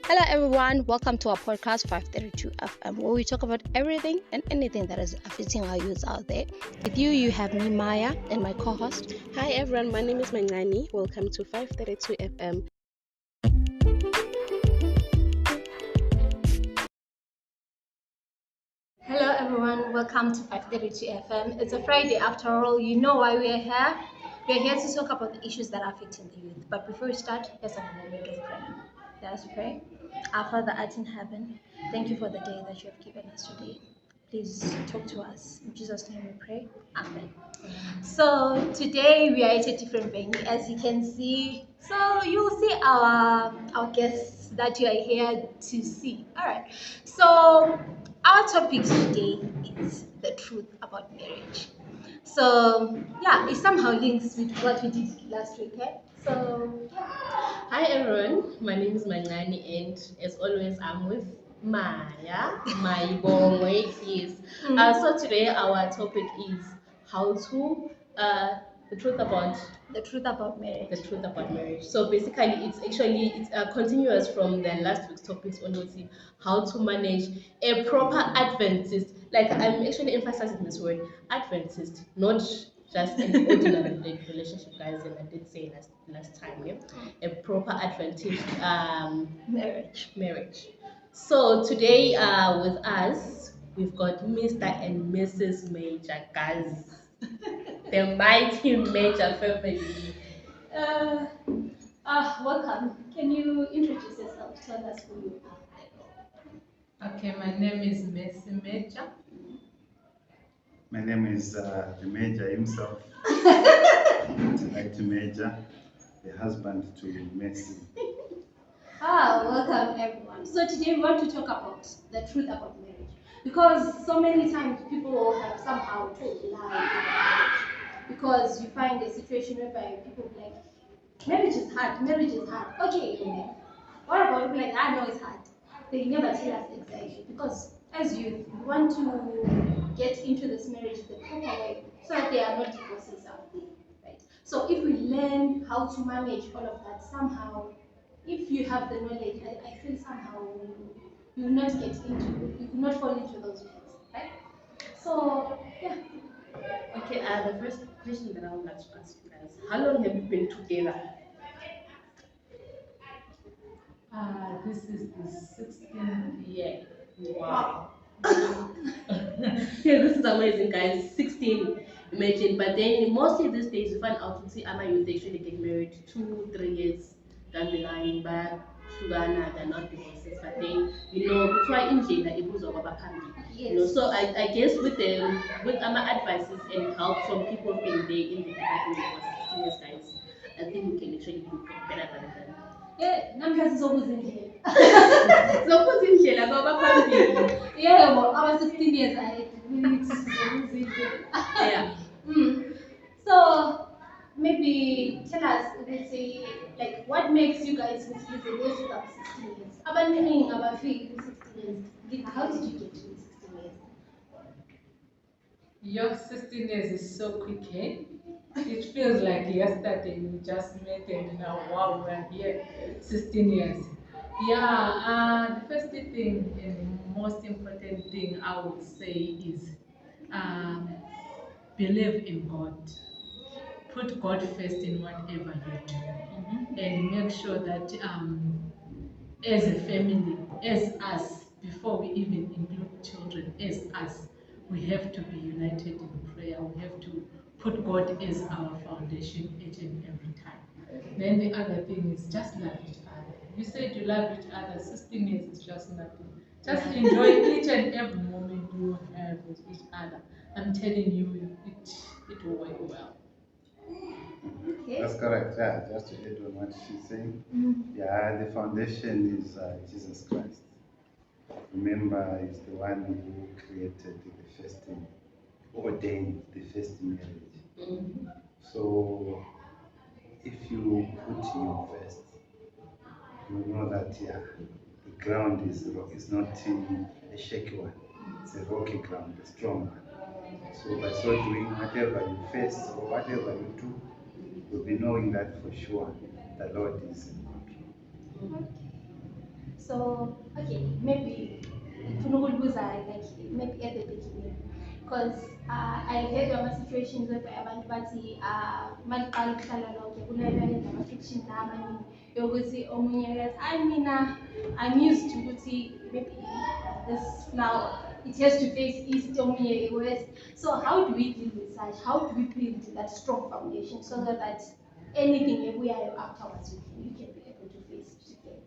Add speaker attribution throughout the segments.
Speaker 1: Hello, everyone. Welcome to our podcast 532 FM, where we talk about everything and anything that is affecting our youth out there. With you, you have me, Maya, and my co host.
Speaker 2: Hi everyone, my name is Mangani. Welcome to 532 FM.
Speaker 1: Hello, everyone. Welcome to 532 FM. It's a Friday after all. You know why we are here. We are here to talk about the issues that are affecting the youth. But before we start, let's have a moment of prayer. Let us pray. Our Father art in heaven, thank you for the day that you have given us today. Please talk to us. In Jesus' name we pray. Amen. So today we are at a different venue, as you can see. So you'll see our guests that you are here to see. All right. So our topic today is the truth about marriage. So yeah, it somehow links with what we did last week. Eh? So
Speaker 2: Hi everyone, my name is Mangani and as always I'm with Maya, my boy, yes. So today our topic is how to, the truth about
Speaker 1: the truth about marriage.
Speaker 2: the truth about marriage. So basically, it's continuous from the last week's topics on how to manage a proper Adventist. Like I'm actually emphasizing this word Adventist, not just an ordinary relationship, guys. And I did say last time, yeah, a proper Adventist marriage. So today, with us, we've got Mr. and Mrs. Major, guys. The mighty Major family.
Speaker 1: Uh, Welcome. Can you introduce yourself? Tell us who you are.
Speaker 3: Okay, my name is Messi Major.
Speaker 4: My name is the Major himself, like Major, the husband to Messi.
Speaker 1: Welcome everyone. So today we want to talk about the truth about marriage, because so many times people have somehow told lies about marriage, because you find a situation whereby people be like, marriage is hard, marriage is hard. Okay, what about people like, I know it's hard. They never tell us exactly, because as youth, we want to get into this marriage the proper way so that there are not divorces out there, right? So if we learn how to manage all of that somehow, if you have the knowledge, I feel somehow you will not get into, you will not fall into those pits, right? So yeah.
Speaker 2: Okay, the first question that I would like to ask you guys: how long have you been together?
Speaker 3: This is the 16th year.
Speaker 2: Wow. Yeah, this is amazing, guys. 16, imagine. But then mostly these days you find out to see Ama youth they actually get married 2, 3 years down the line, but Sugana, they're not divorces. But then that's why in jail it was over so I guess with Ama advices and help from people being there in the department for 16 years, guys, I think we can actually do better than them.
Speaker 1: Yeah, namhlanje sokuzindlela.
Speaker 2: Zokuzindlela ngoba phambili.
Speaker 1: Yeah, well, I was 16 years ahead. We need to sokuzindlela.
Speaker 2: Yeah.
Speaker 1: So maybe tell us, let's say, like what makes you guys with the years of 16 years? Abaningi abafiki 16 years. How did you get to 16 years?
Speaker 3: Your 16 years is so quick, eh? It feels like yesterday we just met and now, wow, we're here 16 years. Yeah, the first thing and the most important thing I would say is believe in God. Put God first in whatever you do. And make sure that as a family, as us, before we even include children, as us, we have to be united in prayer. We have to put God as our foundation each and every time. Then the other thing is just love each other. You said you love each other, 16 years is just nothing. Just enjoy each and every moment you have with each other. I'm telling you, it will work well.
Speaker 1: Okay.
Speaker 4: That's correct. Yeah, just to add on what she's saying. Yeah, the foundation is Jesus Christ. Remember, he's the one who created the first thing, ordained the first marriage. So if you put him first, you know that the ground is not a shaky one. It's a rocky ground, a strong one. So by so doing, whatever you face or whatever you do, you'll be knowing that for sure the Lord is in control.
Speaker 1: So, okay, maybe like maybe at the beginning, because I heard of situations where abantu bathi maliqala ukuhlala lonke kunale restriction amaningi yokuthi omunye akathi I mean I'm used to ukuthi maybe this now it has to face east omunye west. So how do we deal with such? How do we build that strong foundation so that anything we are afterwards you can be able to face it together?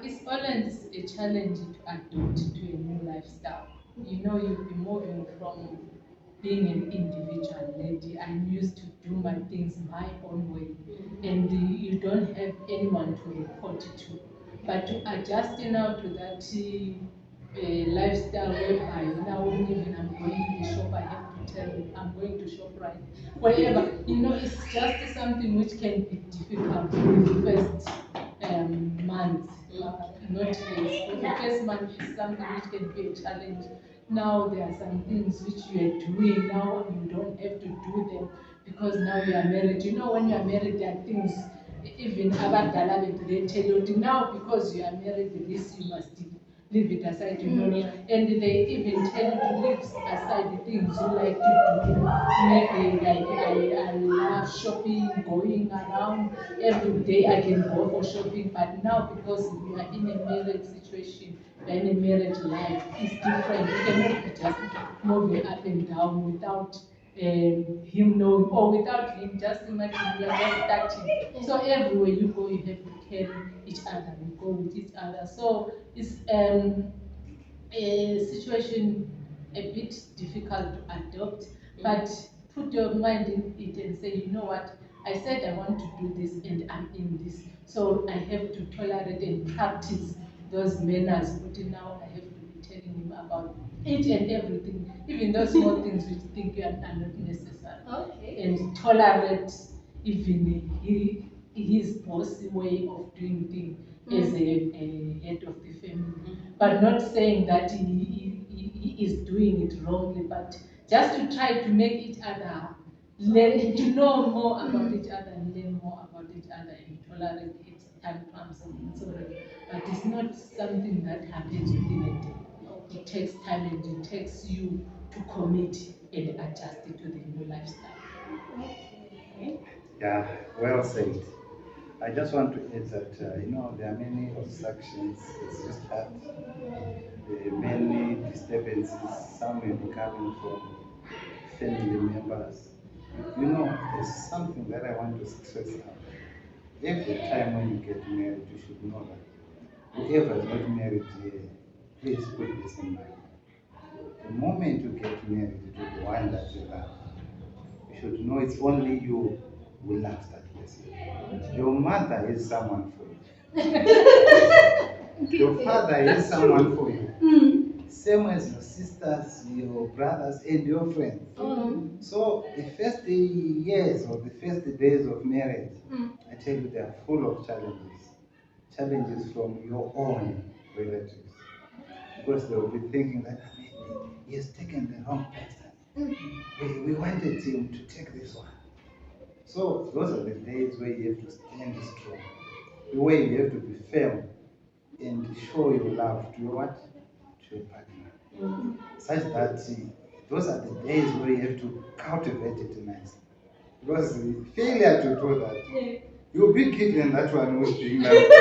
Speaker 3: It's always a challenge to adapt to a new lifestyle. You know, you'll be moving from being an individual lady. I'm used to do my things my own way, and you don't have anyone to report to. But to adjust now to that lifestyle whereby now even I'm going to the shop, I have to tell you I'm going to shop right wherever. You know, it's just something which can be difficult in the first month, not years. For the first month is something which can be a challenge. Now there are some things which you are doing now, you don't have to do them because now you are married. You know, when you are married, there are things, even abadala they tell you now because you are married, this you must leave it aside, you know. And they even tell you to leave aside the things you like to do. Maybe like I love shopping, going around every day. I can go for shopping, but now because we are in a marriage situation, we are in a marriage life, it's different. You cannot be just moving up and down without him knowing, or without him. Just imagine we are just starting. So everywhere you go, you have to carry each other. You go with each other. So it's a situation a bit difficult to adopt, but put your mind in it and say, you know what, I said I want to do this and I'm in this, so I have to tolerate and practice those manners. But now I have to be telling him about each and everything, even those small things which you think are not necessary.
Speaker 1: Okay.
Speaker 3: And tolerate even his bossy way of doing things as a head of the family, but not saying that he is doing it wrongly, but just to try to make each other learn to know more about each other and learn more about each other and tolerate its tantrums and so on. But it's not something that happens within a day. It takes time and it takes you to commit and adjust it to the new lifestyle.
Speaker 4: Yeah, well said. I just want to add that, you know, there are many obstructions. It's just that there are many disturbances. Some may be coming from family members. You know, there's something that I want to stress out. Every time when you get married, you should know that whoever is not married here, please put this in mind. The moment you get married to the one that you love, you should know it's only you who loves that person. Your mother is someone for you. Your father is someone for you. Same as your sisters, your brothers, and your friends. So the first years or the first days of marriage, I tell you, they are full of challenges. Challenges from your own relatives. Because they will be thinking that he has taken the wrong person. We wanted him to take this one. So those are the days where you have to stand strong. The way you have to be firm and show your love to your what? To your partner. Such that those are the days where you have to cultivate it nicely. Because failure to do that, you'll be given that one who's being loved.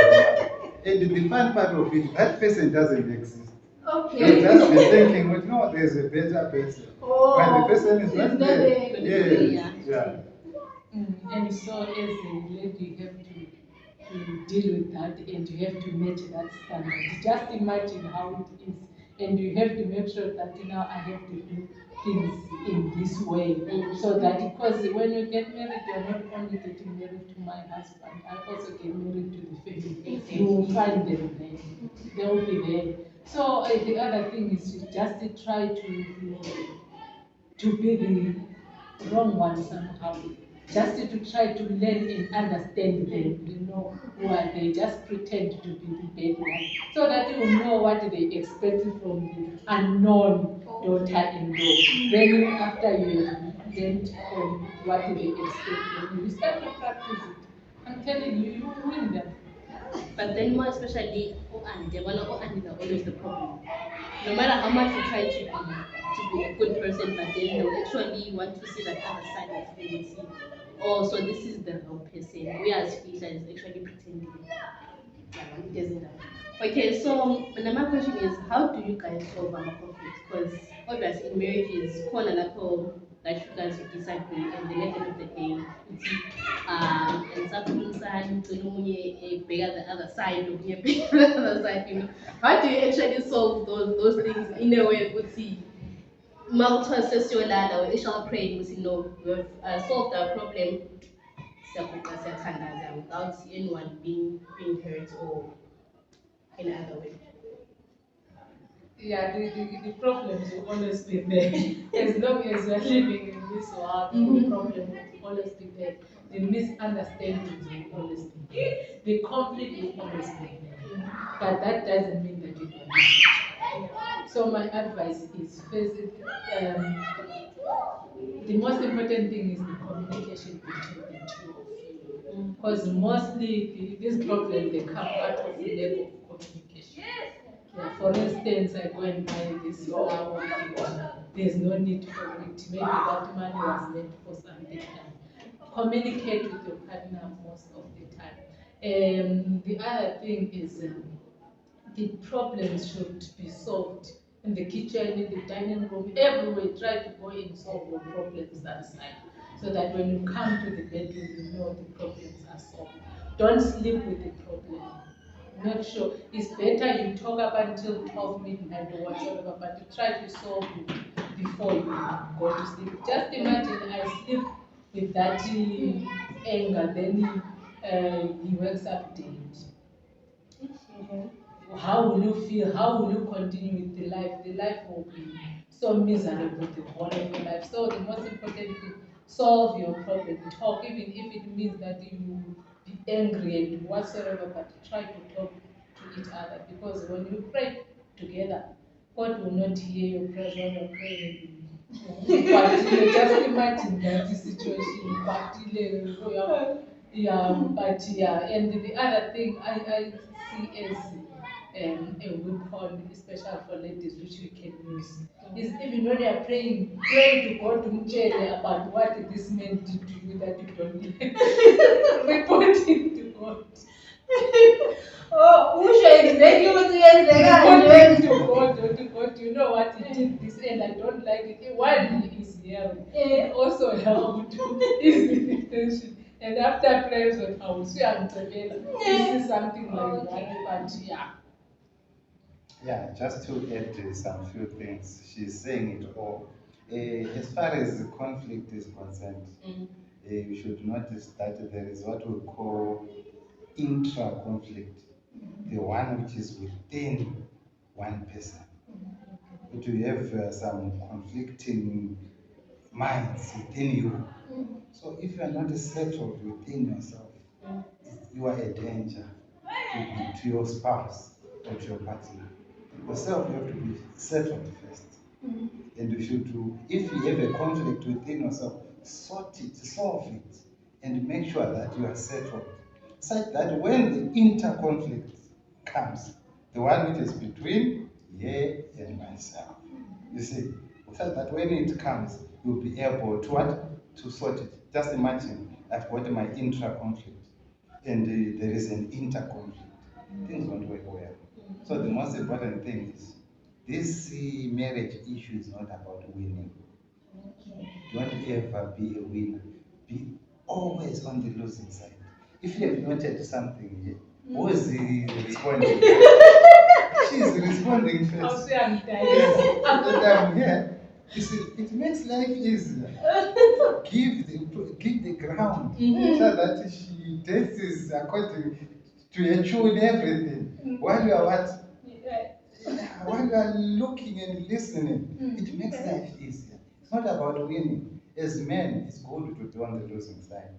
Speaker 4: And the fun part of it, that person doesn't exist.
Speaker 1: Okay.
Speaker 4: You'll just be thinking, well, no, there's a better person. But the person is not there. Yeah.
Speaker 3: And so as a lady, you have to deal with that and you have to match that standard. Just imagine how it is. And you have to make sure that I have to do things in this way. So that because when you get married, you're not only getting married to my husband, I also get married to the family. You will find them there. They will be there. So the other thing is you just to try to be the wrong one somehow. Just to try to learn and understand them, who are they, just pretend to be the bad one. So that you know what they expect from the unknown daughter-in-law. Then after you learned from what they expect from you, you start to practice it. I'm telling you, you will win them.
Speaker 2: But then more especially auntie are always the problem. No matter how much you try to be a good person, but then they'll actually want to see that other side of you and see, oh, so this is the real person. Whereas Fisha is actually pretending. Yeah, it doesn't happen. Okay, so my question is, how do you guys solve our conflicts? Because obviously in marriages, corner like you guys will disagree, and then at the end of the day, it's and something inside bigger the other side, bigger the other side. How do you actually solve those things in a way? Would see. Multiple session when they shall pray, we've solved our problem without anyone being hurt or in other way.
Speaker 3: Yeah, the problems will always be there. As long as we are living in this world, the problem will always be there. The misunderstandings will always be there. The conflict will always be there. But that doesn't mean that you don't. So my advice is first, the most important thing is the communication between the two of you. Because mostly these problems they come out of the lack of communication. Yeah, for instance, I go and buy this flower, there's no need for it. Maybe that money was meant for something else. Communicate with your partner most of the time. The other thing is the problems should be solved in the kitchen, in the dining room, everywhere. Try to go and solve your problems outside, so that when you come to the bedroom, you know the problems are solved. Don't sleep with the problem. Make sure it's better you talk up until 12 midnight or whatsoever, but you try to solve it before you go to sleep. Just imagine I sleep with that anger, then he wakes up dead. How will you feel? How will you continue with the life? The life will be so miserable the whole of your life. So the most important thing, solve your problem. Talk, even if it means that you will be angry and whatsoever, but try to talk to each other. Because when you pray together, God will not hear your prayers when you're praying. But just imagine that situation. But yeah, and the other thing I see as a weapon, especially for ladies, which we can use, is even when you are praying, pray to God to tell about what this man did to you that you don't like. Report him to God.
Speaker 1: Oh, who should exactly what you guys
Speaker 3: Report him to God or to God, you know what he did this and I don't like it. While he is here, it also helped to ease the tension. And after prayers with house, we are this is something like that, but yeah.
Speaker 4: Yeah, just to add some few things, she's saying it all. As far as the conflict is concerned, you should notice that there is what we call intra-conflict, the one which is within one person. But you have some conflicting minds within you. So if you are not settled within yourself, you are a danger to your spouse or to your partner. Yourself, you have to be settled first. And you should do, if you have a conflict within yourself, sort it, solve it, and make sure that you are settled. Such that when the inter-conflict comes, the one which is between you and myself, you see, such that when it comes, you'll be able to what? To sort it. Just imagine, I've got my intra-conflict, and there is an inter-conflict. Things won't work well. So the most important thing is, this marriage issue is not about winning. Don't ever be a winner. Be always on the losing side. If you have noted something here, who is responding? She's responding first. Yes, but I'm here. You see, it makes life easier. Give the ground so that she dances according to your tune, everything. While you are what? While you are looking and listening, it makes life easier. It's not about winning. As men, it's good to be on the losing side.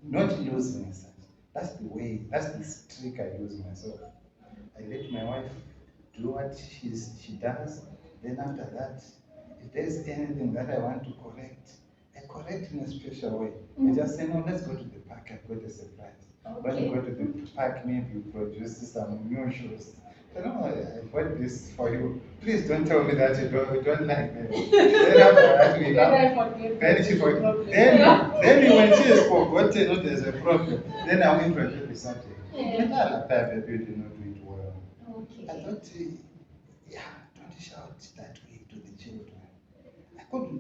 Speaker 4: Not losing side. That's the way, that's the trick I use myself. I let my wife do what she does. Then after that, if there's anything that I want to correct, I correct in a special way. I just say, no, let's go to the park. park, I've got a surprise. When you
Speaker 1: Okay.
Speaker 4: go to the park, maybe you produce some new shoes. I bought this for you. Please don't tell me that you don't like them. Then after that, we
Speaker 3: Then
Speaker 4: come.
Speaker 3: I forget.
Speaker 4: Then she forget.
Speaker 3: Problem.
Speaker 4: Then when she is forgotten, there's a problem. Then I'll introduce the subject.
Speaker 1: Yeah.
Speaker 4: Baby, you did not do it well.
Speaker 1: Okay.
Speaker 4: I thought, yeah, don't shout that way to the children. I couldn't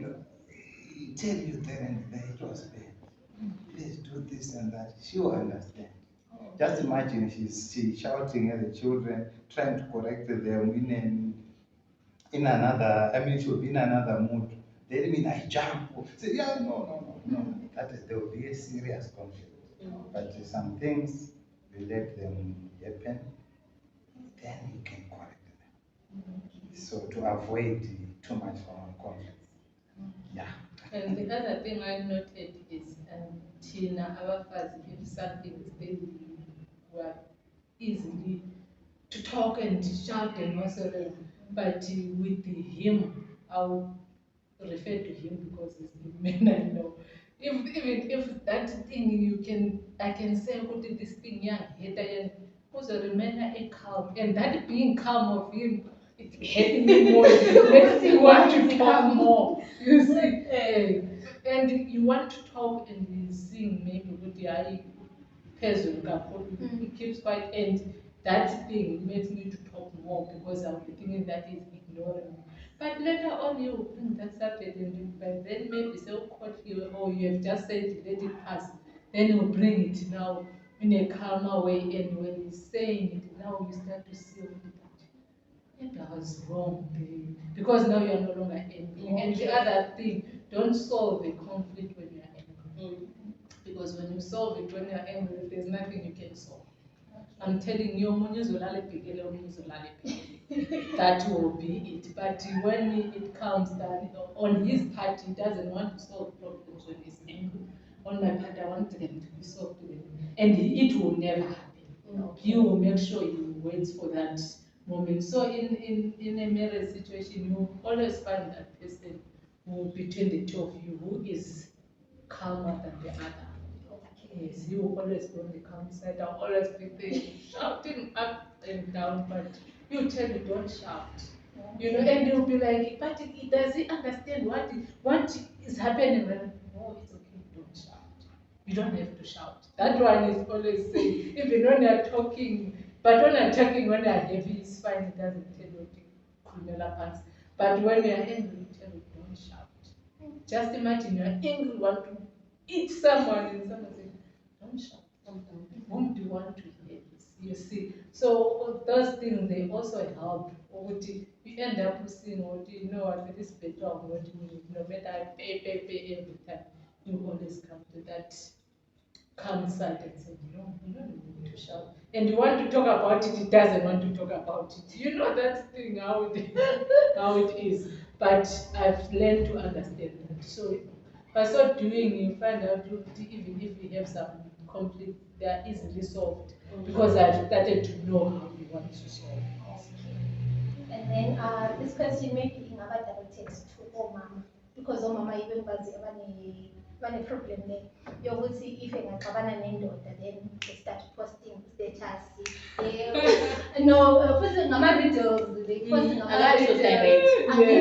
Speaker 4: tell you there and there it was bad. Please do this and that. She will understand. Just imagine she's shouting at the children, trying to correct them in another, she'll be in another mood. Then mean I jump. Say, yeah, no. That is, there will be a serious conflict. But some things, you let them happen, then you can correct them. So to avoid too much conflict. Yeah.
Speaker 3: And the other thing I noted is Tina, our father, if something is they were easily to talk and shout and whatsoever. But with him, I'll refer to him because he's the man I know. Even if that thing I can say, who did this thing, yeah, also remain a calm. And that being calm of him, it hurt me more. It makes me want to talk more. You see? And you want to talk and you sing maybe with the eye person, he keeps quiet, and that thing makes me to talk more because I'll be thinking that he's ignoring me. But later on, you bring that subject and you, but then maybe so caught you, or you have just said let it pass. Then you bring it now in a calmer way, and when he's saying it, now you start to see that maybe I was wrong there. Because now you are no longer angry. And the other thing, don't solve the conflict when you are angry. Because when you solve it when you are angry, there's nothing you can solve. I'm telling you, that will be it. But when it comes that on his part, he doesn't want to solve problems when he's angry. On my part, I want them to be solved. And it will never happen. You will make sure you wait for that moment. So in a marriage situation, you always find that person who between the two of you who is calmer than the other. Yes, you will always be on the calm side. I'll always be there shouting up and down, but you tell me don't shout. And you'll be like, but does he understand what is happening? No, it's okay, don't shout. You don't have to shout. That one is always saying, even when you're talking, but when you're talking, when you're heavy, it's fine, it doesn't tell you the criminal parts. But when you're angry, you tell you don't shout. Just imagine you're angry, want to eat someone, and someone says, don't shout. Whom do you want to hear this? You see. So those things they also help. You end up seeing what what this better of what you need. No matter pay every time, you always come to that calm side and say, no, you don't need to shout. And you want to talk about it, it doesn't want to talk about it. You know that thing how it is. But I've learned to understand that. So by so doing, you find out even if you have some conflict, they are easily solved because I've started to know how you want to solve.
Speaker 1: And then this question maybe ingaba directed to omama because omama even bane problem there. Yokuthi if engaxabana nendoda then they start posting status. No, futhi ngama riddles, they post ngama riddles.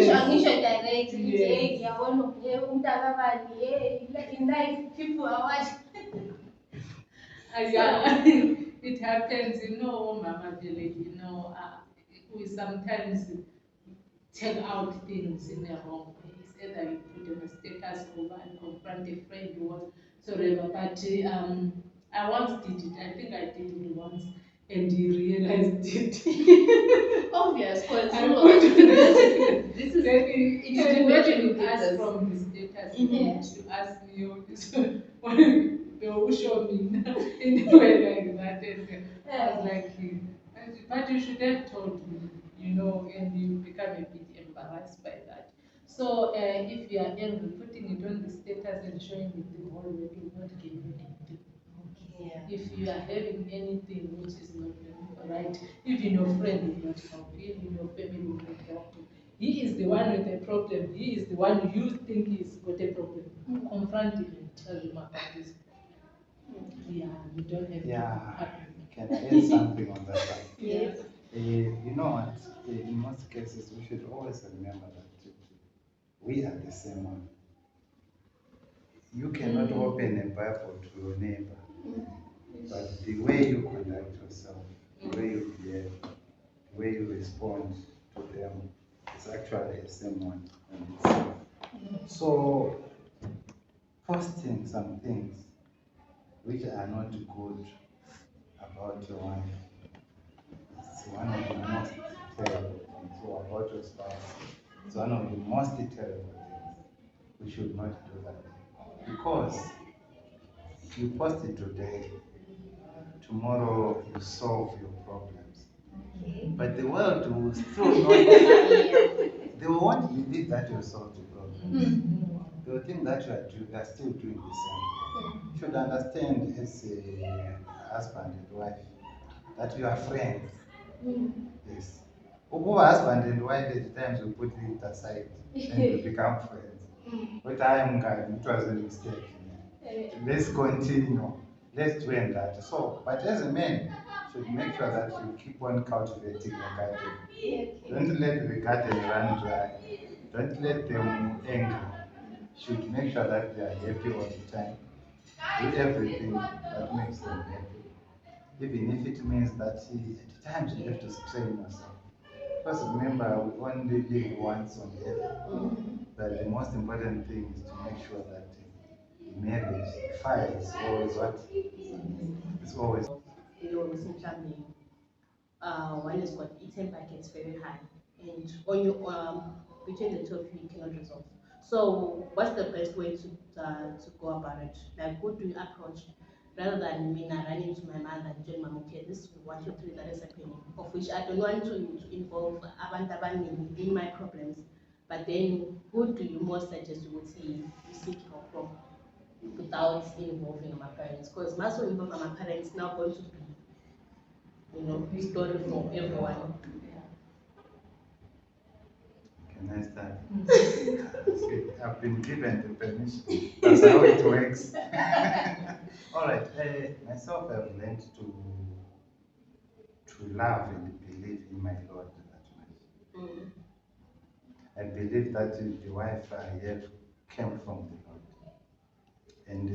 Speaker 1: Angisho direct. Nje ngiyabona umuntu akabani in life people are watching.
Speaker 3: Yeah, it happens, Mama Village, we sometimes take out things in the wrong way. It's either you put on a status over and confront a friend or whatsoever. But I once did it. I think I did it once, and he realized it.
Speaker 2: Obvious, because
Speaker 3: this is it imagine you ask from the status to ask me who show me in a way like that. And I was like, but you should have told me, and you become a bit embarrassed by that. So if you are angry, putting it on the status and showing it the whole way will not give you anything.
Speaker 1: Yeah.
Speaker 3: If you are having anything which is not right, even your friend will not help you, even your family will not help you. He is the one with a problem. He is the one you think he's got a problem. Confront him and tell him about this. Yeah, you don't have
Speaker 4: Yeah,
Speaker 3: to.
Speaker 4: can I add something on that one?
Speaker 2: Yes.
Speaker 4: You know what? In most cases, we should always remember that we are the same one. You cannot open a Bible to your neighbor, but the way you conduct yourself, the way you behave, the way you respond to them is actually the same one on itself. So, posting some things which are not good about your wife is one of the most terrible things, or about your spouse. It's one of the most terrible things. We should not do that. Because you post it today, tomorrow you solve your problems. But the world will still not, they won't believe that you solved the problems. They will think that you are still doing the same. You should understand as a husband and wife that you are friends. Yes. Over husband and wife, at times we put it aside and we become friends. But I am God, it was a mistake. Let's continue. Let's do that. So, but as a man, should make sure that you keep on cultivating the garden. Don't let the garden run dry. Don't let them angry. Should make sure that they are happy all the time. Do everything that makes them happy. Even if it means that at times you have to strain yourself. Because remember, we only live once on earth. But the most important thing is to make sure that marriage, fire is always what? It's always.
Speaker 2: With family, one has got eaten buckets very high, and on you between the two of you, you cannot resolve. So, what's the best way to go about it? Like, who do you approach? Rather than me now running to my mother and telling mom, okay, this is 1, 2, 3 that is happening, of which I don't want to involve abantu in my problems. But then, who do you most suggest you would say you seek help from without involving my parents? Because most of involve my parents now going to be, story for everyone.
Speaker 4: Can I start? See, I've been given the permission. That's how it works. All right. Myself, I've learned to love and believe in my Lord that much. I believe that the wife I have came from the Lord. And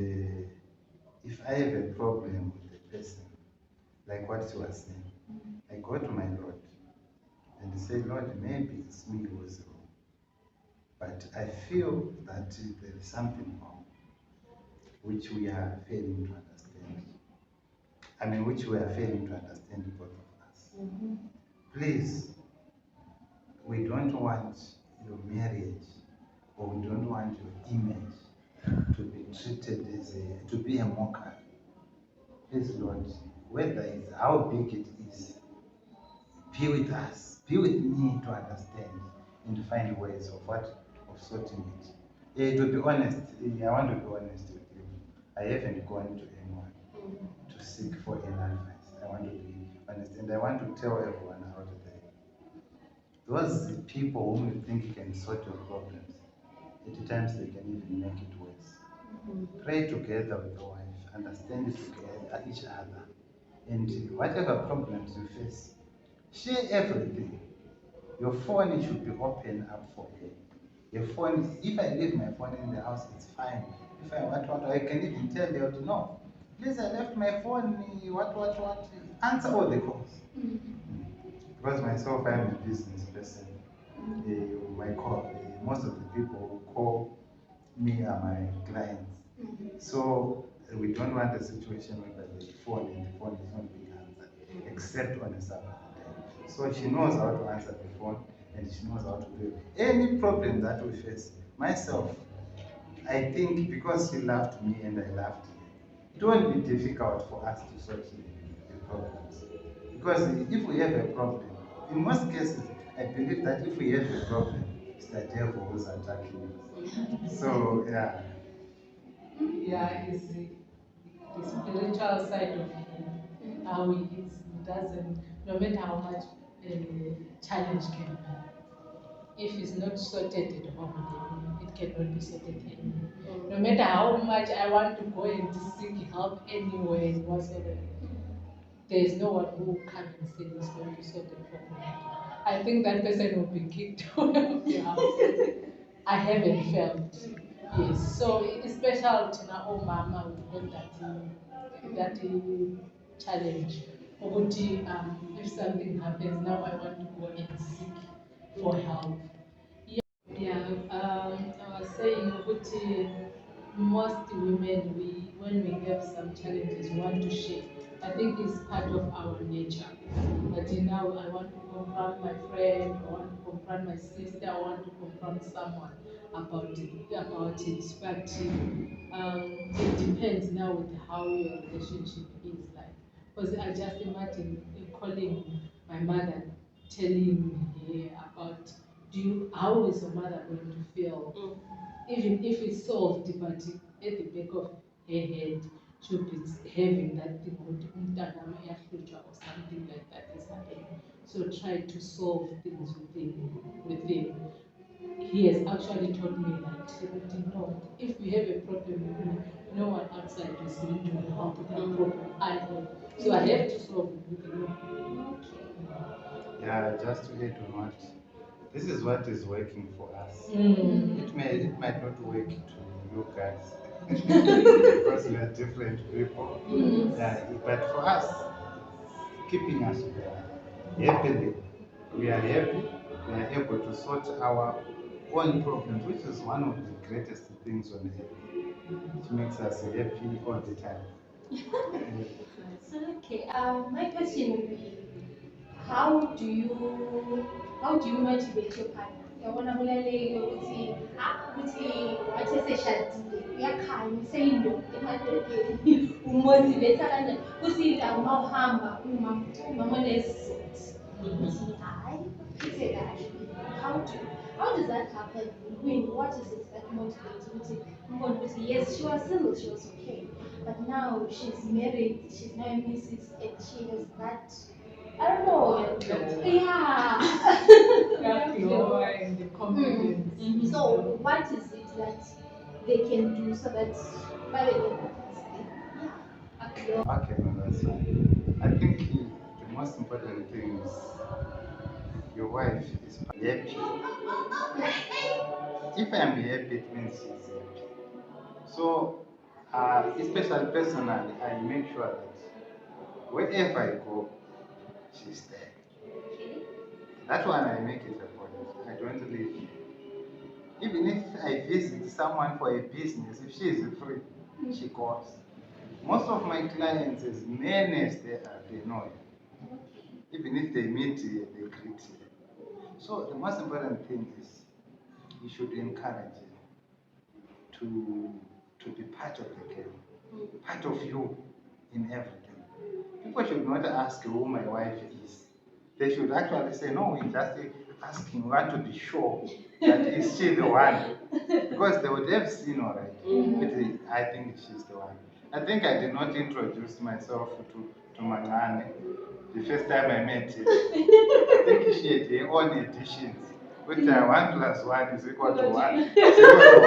Speaker 4: if I have a problem with a person, like what you were saying, I go to my Lord and say, Lord, maybe it's me who is wrong. But I feel that there is something wrong, which we are failing to understand. I mean, which we are failing to understand, both of us. Please, we don't want your marriage, or we don't want your image to be treated as to be a mockery. Please, Lord, whether it's how big it is, be with us, be with me to understand and to find ways of sorting it. To be honest, I want to be honest with you. I haven't gone to anyone to seek for an advice. I want to be honest, and I want to tell everyone out there. Those people whom you think can sort your problems, at times they can even make it worse. Pray together with your wife, understand together each other, and whatever problems you face, share everything. Your phone should be open up for you. Your phone, if I leave my phone in the house, it's fine. If I want, I can even tell you, no, please, I left my phone, what, answer all the calls. Because myself, I'm a business person. Most of the people who call me are my clients. So we don't want a situation where the phone is not being answered, except on a Sabbath day. So she knows how to answer the phone, and she knows how to do it. Any problem that we face, myself, I think because she loved me and I loved her, it won't be difficult for us to solve the problems. Because if we have a problem, in most cases, I believe that if we have a problem, it's the devil who's attacking us. So, yeah.
Speaker 3: Yeah, it's the spiritual side of him, how he is. He doesn't, no matter how much challenge can be, if it's not sorted at home, then it cannot be sorted anywhere. No matter how much I want to go and seek help anywhere and whatsoever, there is no one who will come and say he's going to solve the problem. I think that person will be kicked out of the house. I haven't felt. Yes. So it's special to know mama with that challenge. Ukuthi, if something happens now, I want to go and seek for help. Yeah, I was saying, ukuthi most women, when we have some challenges, we want to share. I think it's part of our nature. But now I want to confront my friend, I want to confront my sister, I want to confront someone about it. But it depends now with how your relationship is like. Because I just imagine calling my mother, telling her about how is your mother going to feel? Even if it's solved, but at the back of her head, she'll be having that thing with umntanami uyahlutshwa or something like that is happening. So try to solve things with him. He has actually told me that no, if we have a problem with me, no one outside is going to help with that problem I have. So I have to solve it with him.
Speaker 4: Yeah, just to add on what, this is what is working for us. It might not work to you guys because we are different people. Yeah, but for us, keeping us happily, we are happy, we are able to sort our own problems, which is one of the greatest things on earth. It makes us happy all the time.
Speaker 1: Okay, my question would be, how do you motivate your partner? Yabona kulaleke ukuthi wathi seshadile uyakhanya useyindoda emadodeni umotivate kanjani kuthi uma uhamba uma unesizotha uthi hayi phithe kahle. How does that happen? What is it that motivates ukuthi umbone ukuthi yes, she was single, she was okay, but now she's married, she's now a Mrs. and she has that, I don't know. Yeah.
Speaker 3: That glow and the confidence.
Speaker 1: So what is it that they can do so that
Speaker 4: Okay, no, that's fine. I think the most important thing is your wife is happy. If I'm happy, it means she's happy. So, especially personally, I make sure that wherever I go, she's there. That's why I make it a point. I don't leave. Even if I visit someone for a business, if she is free, she goes. Most of my clients, as many as they are, they know you. Even if they meet you, they greet you. So the most important thing is you should encourage her to be part of the game, part of you in everything. People should not ask who my wife is. They should actually say, no, we just asking, we want to be sure that is she the one. Because they would have seen already. But I think she's the one. I think I did not introduce myself to Mangane the first time I met her. I think she had her own additions. Which 1 plus 1 is equal to 1. It's equal to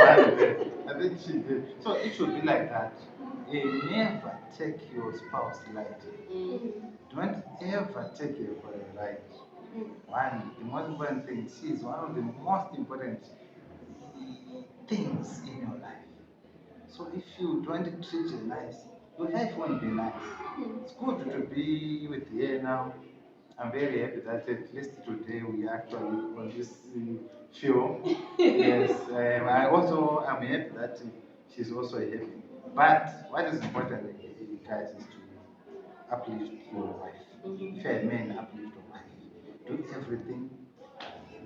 Speaker 4: 1. I think she did. So it should be like that. Never take your spouse lightly. Don't ever take her for a ride. One, the most important thing, she is one of the most important things in your life. So if you don't treat her nice, your life won't be nice. It's good to be with her now. I'm very happy that at least today we actually on this show. Yes, I also am happy that she's also happy. But what is important, guys, is to uplift your wife. If you're a man, uplift your wife. Do everything.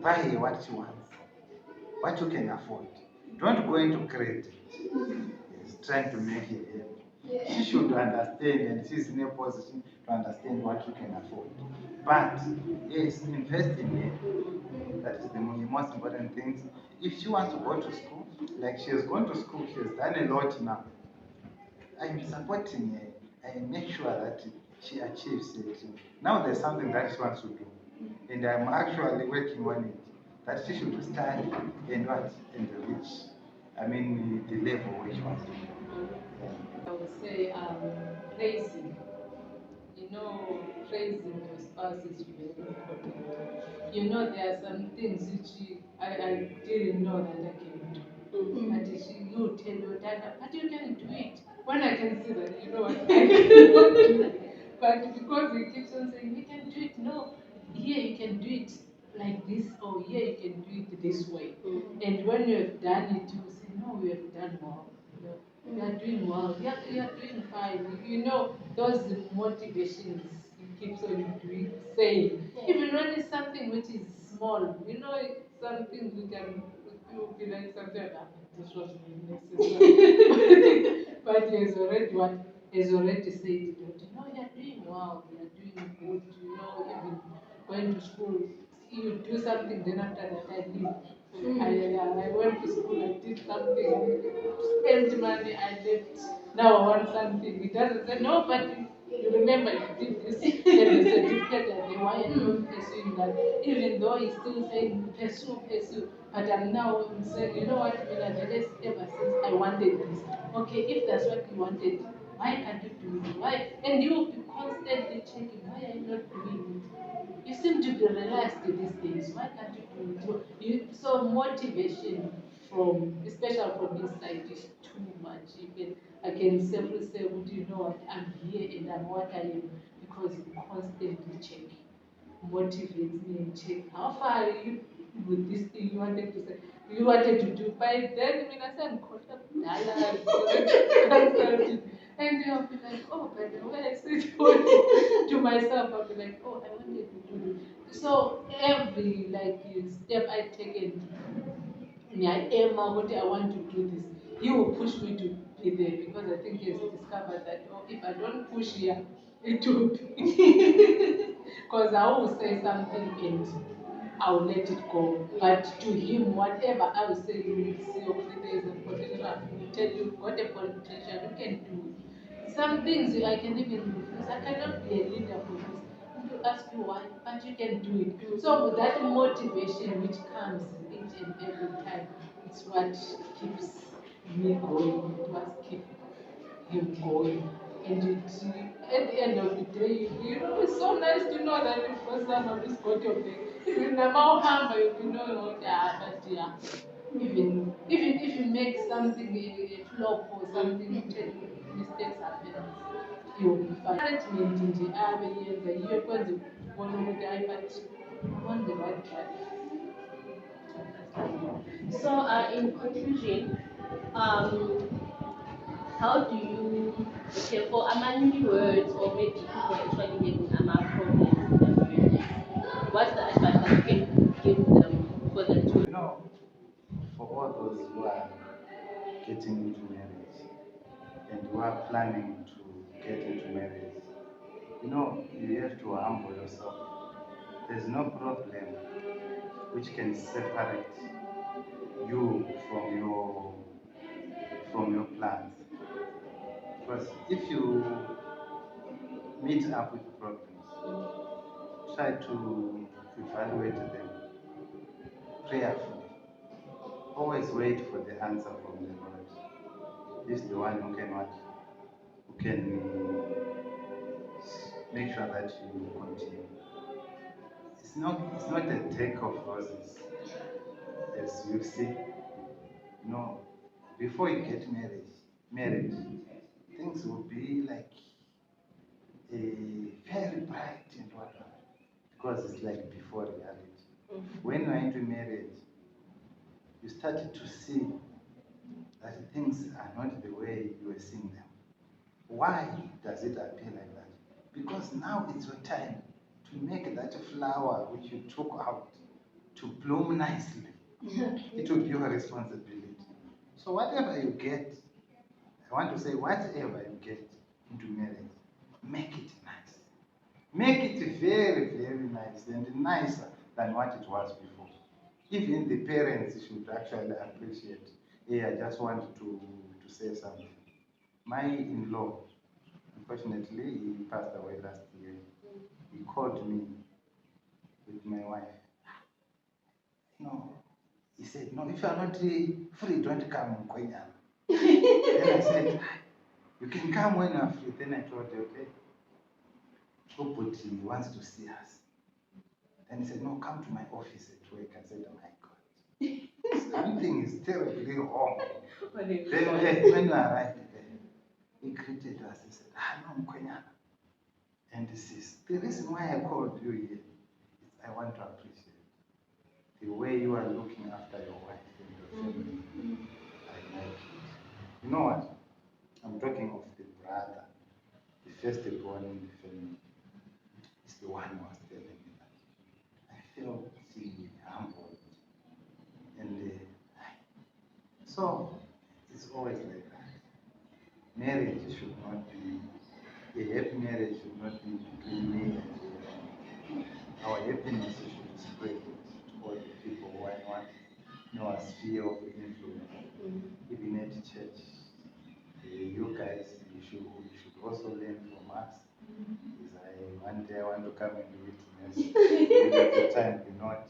Speaker 4: Buy her what she wants, what you can afford. Don't go into credit. Yes, trying to make her happy. She should understand, and she's in a position to understand what you can afford. But yes, invest in her. That is the most important thing. If she wants to go to school, like she has gone to school, she has done a lot now. I'm supporting her. I make sure that she achieves it. Now there's something that she wants to do, and I'm actually working on it. that she should study and what and reach, I mean, the level which was.
Speaker 3: I would say praising. You know, praising your spouse is very important. You know, there are some things which I didn't know that I can do. But you tell your dad, but you can do it. When I can see that, you know what, I cannot do it. But because he keeps on saying, you can do it, no, here you can do it like this, or here you can do it this way. And when you have done it, you say, no, we have done well. You are doing well. You are doing fine. You know, those motivations he keeps on doing, saying. Even when it's something which is small, you know, some things we can will be like something like that. This was necessary. But he has already what? He has already said it. You know, you are doing well. You are doing good. You know, even going to school, you do something, then after that I leave. I went to school, I did something, spent money, I left. Now I want something. He doesn't say, no, but you remember you did this, then the certificate and the why I'm not pursuing that. Even though he's still saying, pursue. But I'm now saying, you know what, Miladeles, ever since I wanted this. Okay, if that's what you wanted, why can't you do it? Why? And you will be constantly checking, why are you not doing it? You seem to be relaxed these days. Why can't you do it? So motivation from, especially from this side, is too much. I can safely say, would you know what, I'm here and I'm what I am because you constantly check, motivates me and check how far are you with this thing you wanted to say. You wanted to do by then, I mean, I said, I'm caught up, and you'll be like, oh, by the way, I said to myself, I'll be like, oh, I wanted to do this. So every step I take in I aim what I want to do this. He will push me to be there because I think he has discovered that if I don't push here, it will be because I will say something and I'll let it go. But to him, whatever I will say, you will see, okay, there is a potential. He will tell you, got a potential, you can do it. Some things I can even refuse. I cannot be a leader for this. You ask you why, but you can do it. So that motivation which comes each and every time, it's what keeps me going. It was keep him going. And at the end of the day, you know, it's so nice to know that you've got somebody's got your back. Even the more humble, you know, but yeah. Even if you make something a flop or something, mistakes happen. You'll be fine. Management nje abe yenza yiyo kwenza ubone ukuthi hayi but I'm on the right track.
Speaker 2: So, in conclusion, how do you, okay, for Amani words or maybe people actually having problems in their marriage, what's the advice that you can give them for them to?
Speaker 4: You know, for all those who are getting into marriage and who are planning to get into marriage, you know, you have to humble yourself. There's no problem which can separate you from your plans. Because if you meet up with problems, try to evaluate them prayerfully. Always wait for the answer from the Lord. He's the one who can what? Who can make sure that you continue. It's not a deck of roses, as you see. No, before you get married, things will be like a very bright and whatnot, because it's like before reality. When you are into marriage, you started to see that things are not the way you were seeing them. Why does it appear like that? Because now it's your time to make that flower which you took out to bloom nicely. It will be your responsibility. So whatever you get, I want to say whatever you get into marriage, make it nice. Make it very, very nice and nicer than what it was before. Even the parents should actually appreciate. Hey, I just want to say something. My in-law, unfortunately, he passed away last year. He called me with my wife. No, said, no, if you are not free, don't come, Mkwenyana. Then I said, you can come when you are free. Then I told her, okay, Ubhuti wants to see us. Then he said, no, come to my office at work. I said, oh my God, something is terribly wrong. Then when we arrived there, he greeted us. He said, no, Mkwenyana. And this is the reason why I called you here. Is I want to appreciate the way you are looking after your wife and your family. I like it. You know what? I'm talking of the brother, the firstborn in the family. Is the one who was telling me that. I felt humbled. And so it's always like that. Marriage should not be, a happy marriage should not be between me and you. Our happiness should spread to all the people who want our sphere of influence, even at church. You guys, you should also learn from us. One day I want to come and witness, and at the time we not.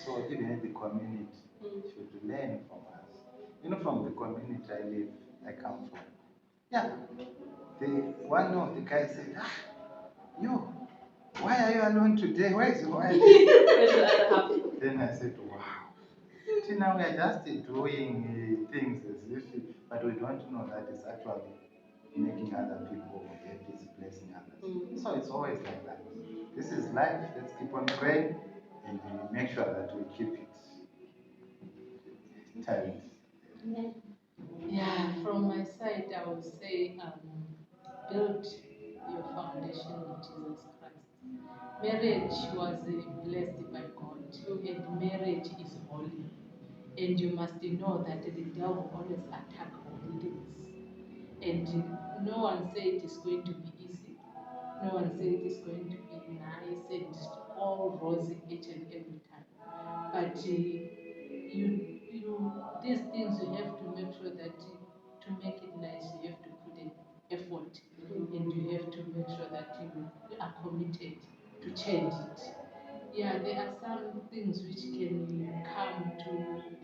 Speaker 4: So even at the community should learn from us. You know, from the community I come from. Yeah. One of the guys said, you, why are you alone today? Where is your wife? Then I said, wow. See, now we are just doing things as usual, but we don't know that it's actually making other people happy, it's blessing others. So it's always like that. This is life. Let's keep on praying and make sure that we keep it tight.
Speaker 3: Yeah, from my side, I would say build your foundation with Jesus Christ. Marriage was blessed by God, and marriage is holy. And you must know that the devil always attacks holiness. And no one said it is going to be easy. No one said it is going to be nice and all rosy each and every time. But these things you have to make sure that to make it nice, you have to put in effort, and you have to make sure that you are committed to change it. Yeah, there are some things which can come to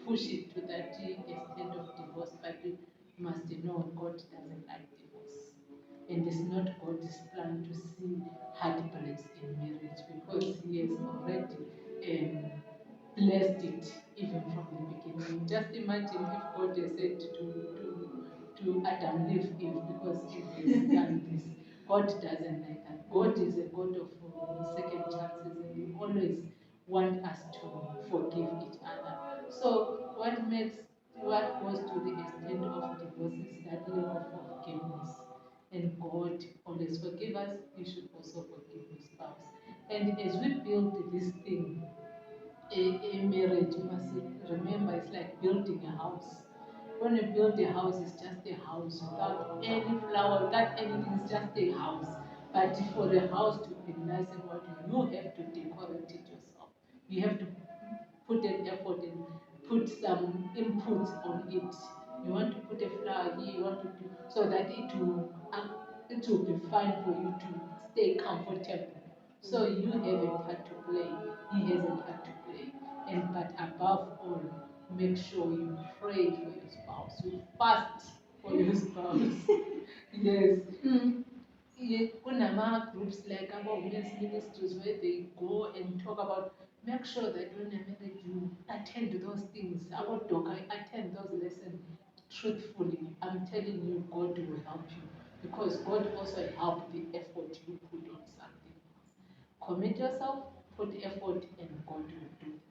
Speaker 3: push it to that extent of divorce, but you must know God doesn't like divorce. And it's not God's plan to see heartbreaks in marriage, because He has already blessed it even from the beginning. Just imagine if God has said to Adam, leave Eve because Eve has done this. God doesn't like that. God is a God of second chances, and He always wants us to forgive each other. So what goes to the extent of divorce is that lack of forgiveness. And God always forgive us, you should also forgive your spouse. And as we build this thing, a marriage, you must remember it's like building a house. When you build a house, it's just a house without any flower, without anything, it's just a house. But for a house to be nice and what you have to decorate it yourself. You have to put an effort and put some input on it. You want to put a flower here, you want to do so that it will be fine for you to stay comfortable. So you have a part to play, he has a part to play. But above all, make sure you pray for your spouse, you fast for your spouse. Yes. Kunama groups like our women's ministries where they go and talk about, make sure that when you're married you attend those things. About Doka, attend those lessons truthfully. I'm telling you, God will help you, because God also helps the effort you put on something. Commit yourself, put effort, and God will do it.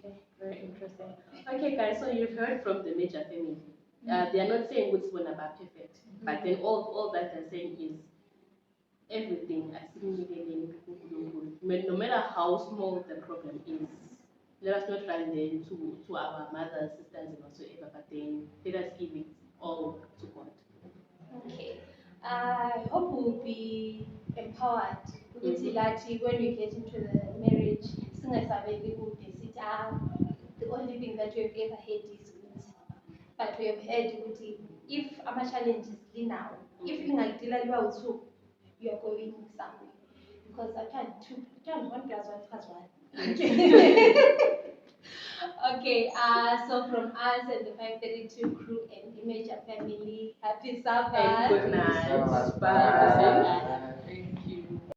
Speaker 2: Okay, very interesting. Okay, guys, so you've heard from the major family. They are not saying what's going to be perfect, but then all that they're saying is everything. No matter how small the problem is, let us not run then to our mothers, sisters, and whatsoever, but then let us give it all to God.
Speaker 1: Okay. I hope we'll be empowered. When we get into the marriage, the only thing that we have ever had is good. But we have heard if our challenge is now, if you like also, you are going somewhere. Because I can't 1 plus 1 plus 1. Okay, so from us and the 532 crew and Image family, happy Sabbath.
Speaker 2: And good night.
Speaker 1: Happy
Speaker 2: Bye.
Speaker 1: Sabbath.